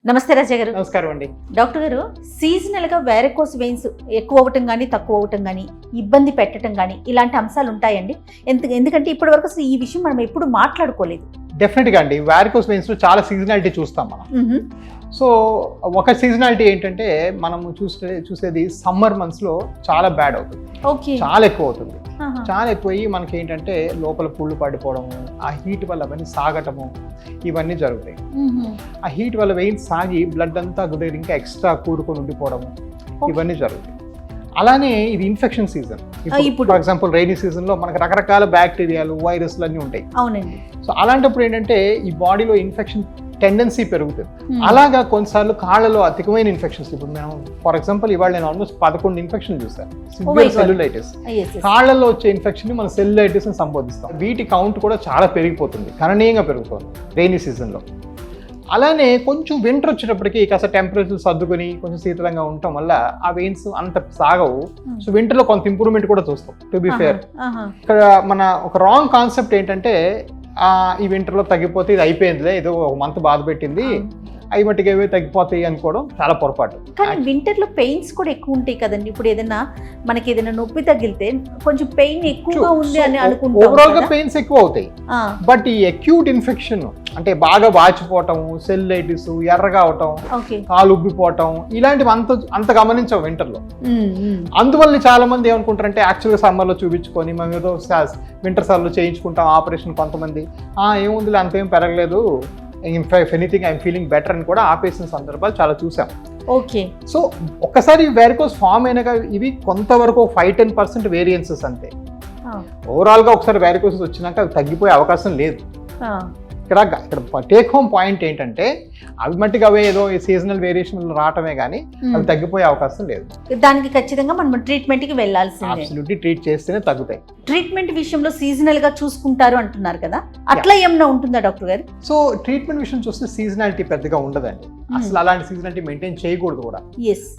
నమస్తే రాజా గారు. నమస్కారం అండి. డాక్టర్ గారు, సీజనల్ గా వారికోస్ వెయిన్స్ ఎక్కువ అవటం కానీ తక్కువ అవటం కానీ ఇబ్బంది పెట్టడం కానీ ఇలాంటి అంశాలు ఉంటాయండి? ఎందుకంటే ఇప్పటి వరకు అసలు ఈ విషయం మనం ఎప్పుడు మాట్లాడుకోలేదు. డెఫినెట్ గా అండి, వారికోస్ వెయిన్స్ లో చాలా సీజనాలిటీ చూస్తాం మనం. సో ఒక సీజనాలిటీ ఏంటంటే మనం చూసేది సమ్మర్ మంత్స్ లో చాలా బ్యాడ్ అవుతుంది. ఓకే, చాలా ఎక్కువ అవుతుంది. చాలా ఎక్కువయ్యి మనకి ఏంటంటే లోపల పుళ్ళు పడిపోవడము, ఆ హీట్ వల్ల అవన్నీ సాగటము, ఇవన్నీ జరుగుతాయి. ఆ హీట్ వల్ల వెయిన్స్ సాగి బ్లడ్ అంతా దగ్గర ఇంకా ఎక్స్ట్రా కూరుకొని ఉండిపోవడము, ఇవన్నీ జరుగుతాయి. అలానే ఇది ఇన్ఫెక్షన్ సీజన్. ఇప్పుడు ఫర్ ఎగ్జాంపుల్ రైనీ సీజన్ లో మనకు రకరకాల బ్యాక్టీరియాలు, వైరస్లు అన్నీ ఉంటాయి. అవునండి. సో అలాంటప్పుడు ఏంటంటే ఈ బాడీలో ఇన్ఫెక్షన్ టెండెన్సీ పెరుగుతుంది. అలాగా కొన్నిసార్లు కాళ్ళలో అధికమైన ఇన్ఫెక్షన్స్, ఇప్పుడు మేము ఫర్ ఎగ్జాంపుల్ ఇవాళ నేను ఆల్మోస్ట్ 11 ఇన్ఫెక్షన్ చూసాను. సివియర్ సెల్యులైటిస్, కాళ్ళలో వచ్చే ఇన్ఫెక్షన్ ని మనం సెల్యులైటిస్ అని సంబోధిస్తాం. వీటి కౌంట్ కూడా చాలా పెరిగిపోతుంది, గణనీయంగా పెరుగుతుంది రైనీ సీజన్ లో. అలానే కొంచెం వింటర్ వచ్చేటప్పటికి కాస్త టెంపరేచర్ సర్దుకొని కొంచెం శీతలంగా ఉండటం వల్ల ఆ వెయిన్స్ అంత సాగవు. సో వింటర్ లో కొంత ఇంప్రూవ్మెంట్ కూడా చూస్తాం. టు బి ఫేర్, ఇక్కడ మన ఒక రాంగ్ కాన్సెప్ట్ ఏంటంటే ఈ వింటర్లో తగ్గిపోతే ఇది అయిపోయిందిలే, ఏదో ఒక మంత్ బాధ పెట్టింది, అవి మట్టికి ఏవో తగ్గిపోతాయి అనుకోవడం చాలా పొరపాటు. కానీ వింటర్ లో పెయిన్స్ కూడా ఎక్కువ ఉంటాయి కదండి. ఇప్పుడు మనకి ఏదైనా నొప్పి తగిలితే కొంచెం పెయిన్ ఎక్కువగా ఉంది అని అనుకుంటాం. ఓవరాల్ గా పెయిన్స్ ఎక్కువ అవుతాయి. బట్ ఈ అక్యూట్ ఇన్ఫెక్షన్ అంటే బాగా వాచిపోవటం, సెల్యులైటిస్, ఎర్రగా అవటం, కాలు ఉబ్బిపోవటం, ఇలాంటివి అంత గమనించాం వింటర్ లో. అందువల్ల చాలా మంది ఏమనుకుంటారంటే యాక్చువల్గా సమ్మర్ లో చూపించుకొని మేము ఏదో వింటర్ సమ్మర్ లో చేయించుకుంటాం ఆపరేషన్. కొంతమంది ఏముందిలే అంతేం పెరగలేదు, if anything I'm feeling better అని కూడా ఆపేసిన సందర్భాలు చాలా చూసాం. ఓకే. సో ఒక్కసారి వారికోస్ ఫామ్ అయినాక ఇవి కొంతవరకు 5-10% వేరియన్సెస్ అంతే. ఓవరాల్ గా ఒకసారి వారికోసెస్ వచ్చినాక అవి తగ్గిపోయే అవకాశం లేదు. ఇక్కడ టేక్ హోమ్ పాయింట్ ఏంటంటే అవి మట్టికి అవే ఏదో సీజనల్ వేరియేషన్ రావటమే కానీ అవి తగ్గిపోయే అవకాశం లేదు. దానికి ఖచ్చితంగా మనం ట్రీట్మెంట్ కి వెళ్ళాల్సిందే. అబ్సల్యూట్లీ ట్రీట్ చేస్తేనే తగ్గుతాయి. ట్రీట్మెంట్ విషయంలో సీజనల్ గా చూసుకుంటారు అంటున్నారు కదా, అట్లా ఏమన్నా ఉంటుందా డాక్టర్ గారు? సో ట్రీట్మెంట్ విషయం చూస్తే సీజనాలిటీ పెద్దగా ఉండదండి. అసలు అలాంటి సీజనాలిటీ మెయింటైన్ చేయకూడదు కూడా.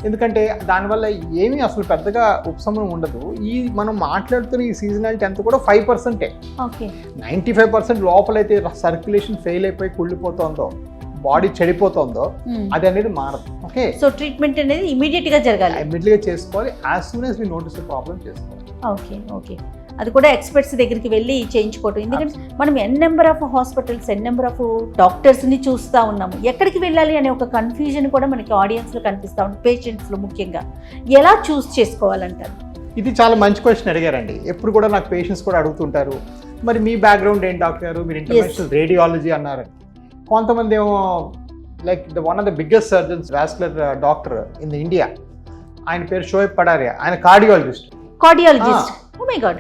ఎందుకంటే దానివల్ల ఏమీ అసలు పెద్దగా ఉపశమనం ఉండదు. ఈ మనం మాట్లాడుతున్న ఈ సీజనాలిటీ అంతా కూడా 5%. 95% లోపలైతే సర్క్యులేషన్ ఫెయిల్ అయిపోయి కుళ్ళిపోతుందో, బాడీ చెడిపోతుందో అది అనేది మారదు. ఓకే. సో ట్రీట్మెంట్ అనేది ఇమీడియట్ గా జరగాలి, ఇమీడియట్ గా చేసుకోవాలి. As soon as we notice the problem చేసుకోవాలి. Okay okay. అది కూడా ఎక్స్పర్ట్స్ దగ్గరికి వెళ్ళి చేయించుకోవటం. ఎందుకంటే మనం number of hospitals, number of doctors ని చూస్తూ ఉన్నాము. ఎక్కడికి వెళ్ళాలి అనే ఒక కన్ఫ్యూజన్ కూడా మనకి ఆడియన్స్ లో కనిపిస్తూ ఉంటుంది, పేషెంట్స్ లో ముఖ్యంగా. ఎలా చూస్ చేసుకోవాలంటారు? ఇది చాలా మంచి క్వశ్చన్ అడిగారండి. ఎప్పుడు కూడా నాకు పేషెంట్స్ కూడా అడుగుతుంటారు, మరి మీ బ్యాక్గ్రౌండ్ ఏంటి డాక్టర్ గారు, మీరు ఇంటర్నేషనల్ రేడియాలజీ అన్నారు. కొంతమంది ఏమో like one of the biggest surgeons, vascular doctor in India, ఆయన పేరు షోయబ్ పడారియా, ఆయన కార్డియాలజిస్ట్. Oh my God.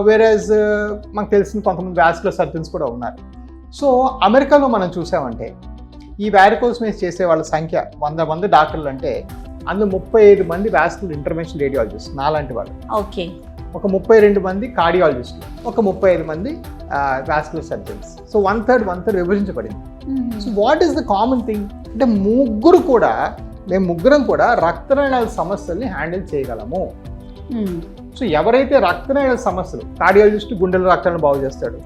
వేరేజ్ మనకు తెలిసిన కొంతమంది వాస్కులర్ సర్జన్స్ కూడా ఉన్నారు. సో అమెరికాలో మనం చూసామంటే ఈ వారికోస్ వెయిన్స్ చేసే వాళ్ళ సంఖ్య 100 మంది డాక్టర్లు అంటే అందులో 35 మంది వాస్కులర్ ఇంటర్వెన్షన్ రేడియాలజిస్ట్ నాలాంటి వాళ్ళు. ఓకే. ఒక 32 మంది కార్డియాలజిస్టులు, ఒక 35 మంది వాస్కులర్ సర్జన్స్. సో 1/3 విభజించబడింది. So what is the common thing అంటే మేము ముగ్గురం కూడా రక్తనాళాల సమస్యల్ని హ్యాండిల్ చేయగలము. సో ఎవరైతే రక్తనాళాల సమస్యలు, కార్డియాలజిస్ట్ గుండెల రక్తాలను బాగు చేస్తాడు,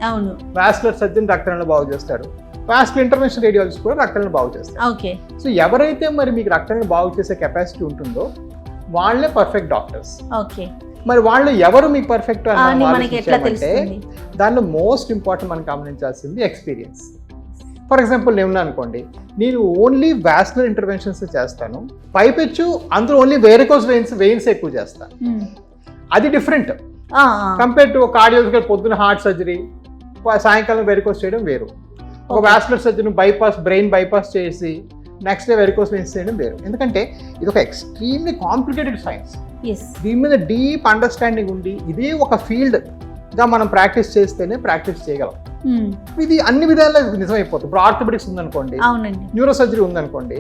వాస్కులర్ సర్జన్ రక్తనాళాలను బాగు చేస్తాడు, వాస్కులర్ ఇంటర్వెన్షన్ రేడియాలజిస్ట్ కూడా రక్తనాళాలను బాగు చేస్తాడు. సో ఎవరైతే మరి మీకు రక్తనాళాలను బాగు చేసే కెపాసిటీ ఉంటుందో వాళ్ళే పర్ఫెక్ట్ డాక్టర్స్. మరి వాళ్ళు ఎవరు మీకు పర్ఫెక్ట్ అంటే దానిలో మోస్ట్ ఇంపార్టెంట్ మనం గమనించాల్సింది ఎక్స్పీరియన్స్. ఫర్ ఎగ్జాంపుల్ నేను అనుకోండి, నేను ఓన్లీ వాస్కులర్ ఇంటర్వెన్షన్స్ చేస్తాను, పైపెచ్చు అందులో ఓన్లీ వారికోస్ వెయిన్స్ ఎక్కువ చేస్తాను. అది డిఫరెంట్ కంపేర్ టు కార్డియాలజికల్. పొద్దున హార్ట్ సర్జరీ, సాయంకాలం వెరికోస్ చేయడం వేరు. ఒక వాస్కులర్ సర్జన్ బ్రెయిన్ బైపాస్ చేసి నెక్స్ట్ డే వెరికోస్ వెయిన్స్ చేయడం వేరు. ఎందుకంటే ఇది ఒక ఎక్స్ట్రీమ్లీ కాంప్లికేటెడ్ సైన్స్. దీని మీద డీప్ అండర్స్టాండింగ్ ఉండి ఇదే ఒక ఫీల్డ్ గా మనం ప్రాక్టీస్ చేస్తేనే ప్రాక్టీస్ చేయగలం. ఇది అన్ని విధాలుగా నిజమైపోతుంది. ఇప్పుడు ఆర్థోపెడిక్స్ ఉందనుకోండి, న్యూరో సర్జరీ ఉందనుకోండి,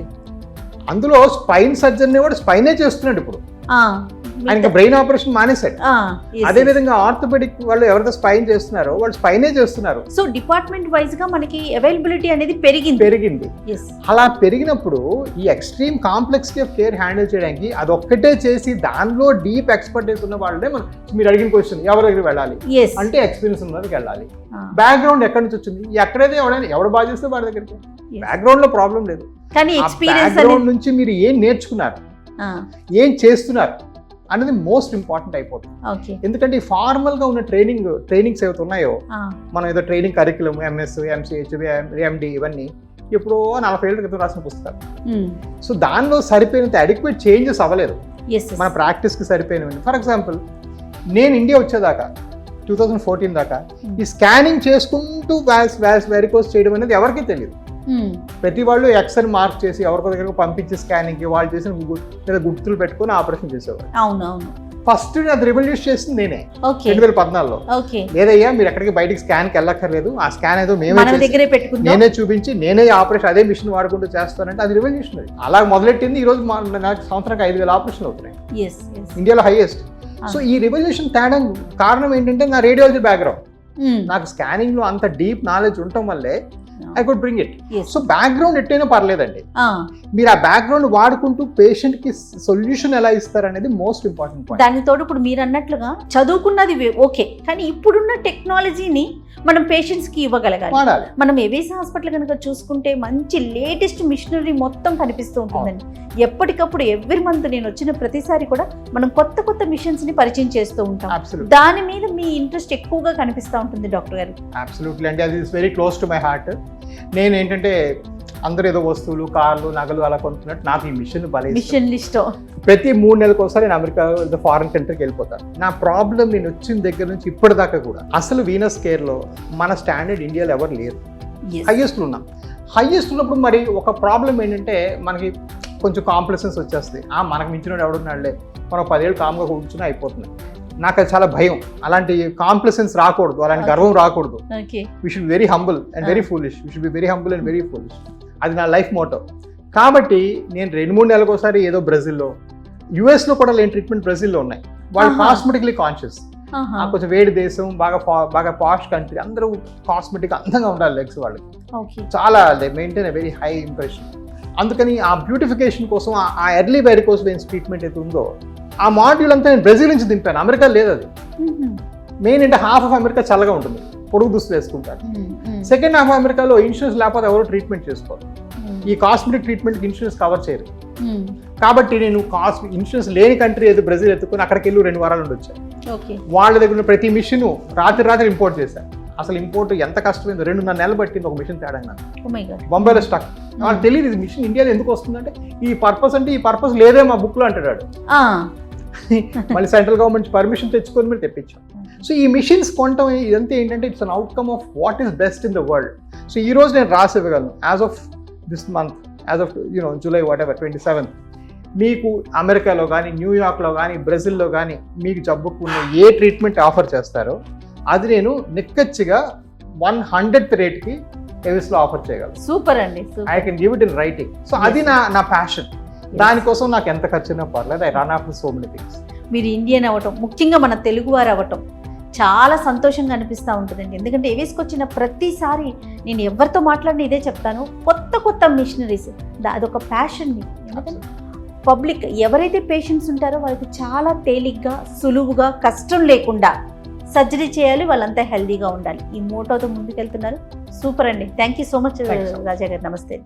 అందులో స్పైన్ సర్జన్ కూడా స్పైనే చేస్తున్నాడు. ఇప్పుడు ఆయన బ్రెయిన్ ఆపరేషన్ మానేశాడు. అదే విధంగా ఆర్థోపెడిక్ వాళ్ళు ఎవరైతే స్పైన్ చేస్తున్నారో వాళ్ళు స్పైనే చేస్తున్నారు. సో డిపార్ట్మెంట్ వైజ్ గా మనకి అవైలబిలిటీ అనేది పెరిగింది. అలా పెరిగినప్పుడు ఈ extreme complexity of care handle చేయడానికి అదొక్కటే చేసి దానిలో డీప్ ఎక్స్పర్టైజ్ ఉన్న వాళ్ళే మీరు అడిగిన క్వశ్చన్ ఎవరి దగ్గర వెళ్ళాలి అంటే ఎక్స్పీరియన్స్ ఉన్న దగ్గరికి వెళ్ళాలి. బ్యాక్గ్రౌండ్ ఎక్కడి నుంచి వచ్చింది, ఎక్కడైతే ఎవరు బాగా చేస్తే వాడి దగ్గరికి. బ్యాక్గ్రౌండ్ లో ప్రాబ్లం లేదు. కానీ ఎక్స్పీరియన్స్ బ్యాక్గ్రౌండ్ నుంచి మీరు ఏం నేర్చుకున్నారు, ఏం చేస్తున్నారు అనేది మోస్ట్ ఇంపార్టెంట్ అయిపోతుంది. ఓకే. ఎందుకంటే ఈ ఫార్మల్ గా ఉన్న ట్రైనింగ్స్ ఏవైతే ఉన్నాయో, మనం ఏదో ట్రైనింగ్ కరికులం ఎంఎస్, ఎంసీహెచ్, ఎండి ఇవన్నీ ఎప్పుడో 40 ఏళ్ళ క్రితం రాసిన పుస్తకాలు. సో దానిలో సరిపోయినంత అడిక్వేట్ చేంజెస్ అవ్వలేదు మన ప్రాక్టీస్కి సరిపోయినవి. ఫర్ ఎగ్జాంపుల్, నేను ఇండియా వచ్చేదాకా 2014 దాకా ఈ స్కానింగ్ చేసుకుంటూ వెరికోస్ చేయడం అనేది ఎవరికీ తెలియదు. ప్రతి వాళ్ళు ఎక్స్ అని మార్క్ చేసి ఎవరికో దగ్గరకు పంపించి స్కానింగ్ వాళ్ళు చేసిన గుర్తులు పెట్టుకుని ఆపరేషన్ చేసేవారు. అవునవును. ఫస్ట్ అది రివల్యూషన్ చేసింది నేనే 2014లో. లేదయ్యా మీరు ఎక్కడికి బయటికి స్కాన్కి వెళ్ళక్కర్లేదు, ఆ స్కాన్ ఏదో నేనే చూపించి నేనే ఆపరేషన్ అదే మిషన్ వాడుకుంటూ చేస్తానంటే అది రివల్యూషనరీ. అలా మొదలెట్టింది. ఈ రోజు నాకు సంవత్సరానికి 5,000 ఆపరేషన్లు అవుతున్నాయి, ఇండియాలో హైయెస్ట్. సో ఈ రివల్యూషన్ తేడం కారణం ఏంటంటే నా రేడియాలజీ బ్యాక్గ్రౌండ్. నాకు స్కానింగ్ లో అంత డీప్ నాలెడ్జ్ ఉండటం వల్లే I could bring it. So background ఎట్టైనా పర్లేదండి, మీరు ఆ బ్యాక్గ్రౌండ్ వాడుకుంటూ పేషెంట్ కి సొల్యూషన్ ఎలా ఇస్తారు అనేది మోస్ట్ ఇంపార్టెంట్ పాయింట్. దానితో ఇప్పుడు మీరు అన్నట్లుగా చదువుకున్నది ఓకే, కానీ ఇప్పుడున్న టెక్నాలజీని మనం పేషెంట్స్ కి ఇవ్వగలగాలి. మనం ఏవేసి హాస్పిటల్ కనుక చూసుకుంటే మంచి లేటెస్ట్ మిషనరీ మొత్తం కనిపిస్తూ ఉంటుందండి. ఎప్పటికప్పుడు ఎవ్రీ మంత్ నేను వచ్చిన ప్రతిసారి కూడా మనం కొత్త కొత్త మిషన్స్ ని పరిచయం చేస్తూ ఉంటాం. దాని మీద మీ ఇంట్రెస్ట్ ఎక్కువగా కనిపిస్తూ ఉంటుంది డాక్టర్ గారు. అబ్సల్యూట్లీ అండి, అది is very close to my heart. నేను ఏంటంటే అందరూ ఏదో వస్తువులు, కార్లు, నగలు అలా కొంటున్నట్టు నాకు ఈ మిషన్ ఇష్టం. ప్రతి 3 నెలలకు ఒకసారి నేను అమెరికా ఫారెన్ కంట్రీకి వెళ్ళిపోతాను. నా ప్రాబ్లం నేను వచ్చిన దగ్గర నుంచి ఇప్పటిదాకా కూడా అసలు వీనస్ కేర్ లో మన స్టాండర్డ్ ఇండియాలో ఎవరు లేరు. హైయెస్ట్ ఉన్నాం. హైయెస్ట్ ఉన్నప్పుడు మరి ఒక ప్రాబ్లం ఏంటంటే మనకి కొంచెం కాంప్లెసెన్స్ వచ్చేస్తుంది. మనకు మించిన ఎవడున్నాడులే, మనం 10 ఏళ్ళు కామ్గా కూర్చుని అయిపోతుంది. నాకు అది చాలా భయం. అలాంటి కాంప్లెసెన్స్ రాకూడదు, అలాంటి గర్వం రాకూడదు. We should very humble and very foolish. We should be very humble and very foolish. అది నా లైఫ్ మోటో. కాబట్టి నేను 2-3 నెలలకు ఒకసారి ఏదో బ్రెజిల్లో, యుఎస్లో కూడా లేని ట్రీట్మెంట్ బ్రెజిల్లో ఉన్నాయి. వాళ్ళు కాస్మెటిక్లీ కాన్షియస్. కొంచెం వేడి దేశం, బాగా పాష్ కంట్రీ, అందరూ కాస్మెటిక్ అందంగా ఉండాలి లెగ్స్ వాళ్ళకి. చాలా they maintain a very high impression. అందుకని ఆ బ్యూటిఫికేషన్ కోసం ఆ ఎర్లీ వెరికోస్ వెయిన్స్ ట్రీట్మెంట్ అయితే ఉందో ఆ మాడ్యూల్ అంతా నేను బ్రెజిల్ నుంచి దింపాను. అమెరికా లేదు అది. మెయిన్ అంటే హాఫ్ ఆఫ్ అమెరికా చల్లగా ఉంటుంది, పొడుగు దుస్తులు వేసుకుంటారు. సెకండ్ హాఫ్ అమెరికాలో ఇన్సూరెన్స్ లేకపోతే ఎవరు ట్రీట్మెంట్ చేసుకోరు. ఈ కాస్మెటిక్ ట్రీట్మెంట్కి ఇన్సూరెన్స్ కవర్ చేయరు. కాబట్టి నేను ఇన్సూరెన్స్ లేని కంట్రీ ఏదో బ్రెజిల్ ఎత్తుకుని అక్కడికి వెళ్ళి 2 వారాలు ఉండొచ్చాను. వాళ్ళ దగ్గర ఉన్న ప్రతి మిషన్ రాత్రి ఇంపోర్ట్ చేశాను. అసలు ఇంపోర్ట్ ఎంత కష్టమైందో 2.5 నెలలు పట్టింది ఒక మిషన్ తేడా. బొంబాయిలో స్టక్. వాళ్ళకి తెలియదు ఇది మిషన్ ఇండియాలో ఎందుకు వస్తుందంటే ఈ పర్పస్ అంటే ఈ పర్పస్ లేదే మా బుక్ లో అంటాడు. మళ్ళీ సెంట్రల్ గవర్నమెంట్ పర్మిషన్ తెచ్చుకొని మీరు తెప్పించాం. సో ఈ మిషన్స్ కొనటం ఇదంతా ఏంటంటే it's an outcome of what is best in the world. So ఈ రోజు నేను రాసి ఇవ్వగలను as of this month, as of July 27th మీకు అమెరికాలో కానీ, న్యూయార్క్లో కానీ, బ్రెజిల్లో కానీ మీకు జబ్బుకున్న ఏ ట్రీట్మెంట్ ఆఫర్ చేస్తారో అది నేను నిక్కచ్చిగా 100th రేట్కి ఎవిస్లో ఆఫర్ చేయగలను. సూపర్ అండి. I can give it in writing. So అది నా ప్యాషన్. దానికోసం నాకు ఎంత ఖర్చున్నా పర్లేదు. I run after so many things. మీరు ఇండియన్ అవ్వటం, ముఖ్యంగా మన తెలుగువారు అవ్వటం చాలా సంతోషంగా అనిపిస్తూ ఉంటుందండి. ఎందుకంటే ఏవేస్కి వచ్చిన ప్రతిసారి నేను ఎవరితో మాట్లాడిన ఇదే చెప్తాను, కొత్త మిషనరీస్. అదొక ప్యాషన్. ఎందుకంటే పబ్లిక్ ఎవరైతే పేషెంట్స్ ఉంటారో వాళ్ళకి చాలా తేలిగ్గా, సులువుగా, కష్టం లేకుండా సర్జరీ చేయాలి, వాళ్ళంతా హెల్దీగా ఉండాలి. ఈ మోటోతో ముందుకెళ్తున్నారు. సూపర్ అండి. థ్యాంక్ యూ సో మచ్ రాజా గారు. నమస్తే.